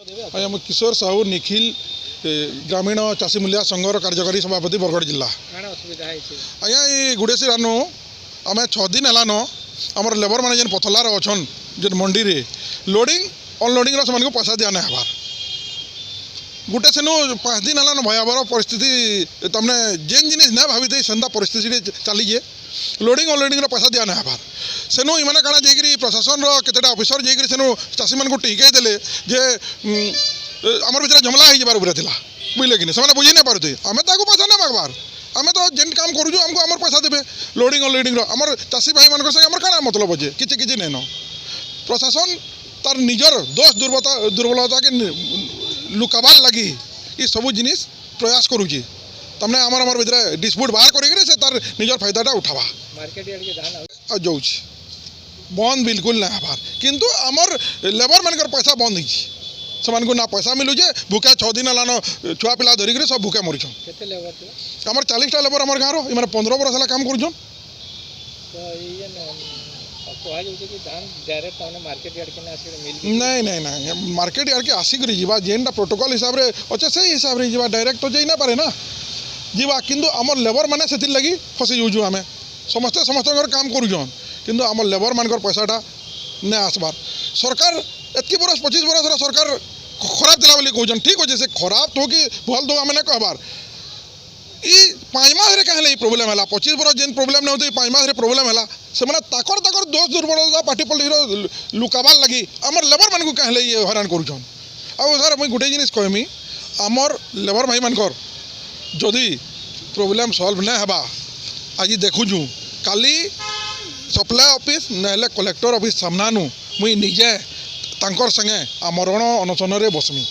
ଆଜ୍ଞା ମୁଁ କିଶୋର ସାହୁ ନିଖିଲ ଗ୍ରାମୀଣ ଚାଷୀ ମୂଲିଆ ସଂଘର କାର୍ଯ୍ୟକାରୀ ସଭାପତି ବରଗଡ଼ ଜିଲ୍ଲା। ଆଜ୍ଞା ଏଇ ଗୁଡ଼େସି ରାନୁ ଆମେ 6 दिन हेलान आमर लेबर मैंने जेन पथलार अच्छन जेन मंडी रे लोडिंग अनलोडिंग से पैसा दिया ना हबार गोटे सेनु 5 दिन हेलान भयावह परिस्थिति तमने जेन जिनिस ना भावी थे सेंदा परिस्थिति चलीजे लोडिंग अनलोडिंग पैसा दिया ना हबार सेनु इमाने काଣା जाइकरी प्रशासन रो केतेटा ऑफिसर जाइकरी सेनु चाषी मान को टिकै देले जे आमर भितर झमला हो जबार उपरे थिला बुझले कि से बुझी ना पारुथे आमे ताको पैसा ना मागबार आमे तो जेन काम करूँ आमको आमर पैसा देवे लोडिंग अनलोडिंग आमर चाषी भाई मान आमर काଣା मतलब अच्छे किसी नहीं न प्रशासन तार निजर दोष दुर्बलता के लुकाबार लगी ये सब जिनिस प्रयास करुच्ची तमने आमर भितर डिस्प्यूट बाहर कर तार निजर फायदाटा उठावा जाऊँ बंद बिल्कुल ना हबार किंतु आमर लेबर मान पैसा बंद हो ना पैसा मिलूचे भूखे 6 दिन हेलान छुआ पिला धरिक सब भूखे मरीछन आमर 40टा लेबर आमर गाँव रो 15 बरस है काम कर नहीं नहीं नहीं मार्केट यार्ड के आसिक जा जेनटा प्रोटोकॉल हिसाब से अच्छे से हिसाब से जा डायरेक्ट तो जाई ना पारे ना जीवा किंतु आमर लेबर माने से लगी फसी जाऊँ आम समस्ते समस्त काम करूँ किंतु आमर लेबर मान पैसाटा नहीं आसबार सरकार एतकी बरस 25 बरस सरकार खराब दिला बोली कहन ठीक अच्छे से खराब तो कि भल तो आम ना कहबार ई 5 मास कहीं प्रोब्लेम है 25 बरस जेन प्रोब्लेम नहीं होती 5 मास प्रोब्लेम है से ताकर दोष दुर्बलता पार्टी पॉलिटिक्स लुकाबार लगी आमर लेबर मान कहीं हैरान करुन आउ सर मुझे गोटे जिनिस कहमी आमर लेबर भाई मानकर जदि प्रोब्लेम सल्व नहीं हेबा आज देखुचु काली सप्लाई ऑफिस ना कलेक्टर ऑफिस सामनानु मुई निजे तांकर संगे आमरण अनशन बसमी।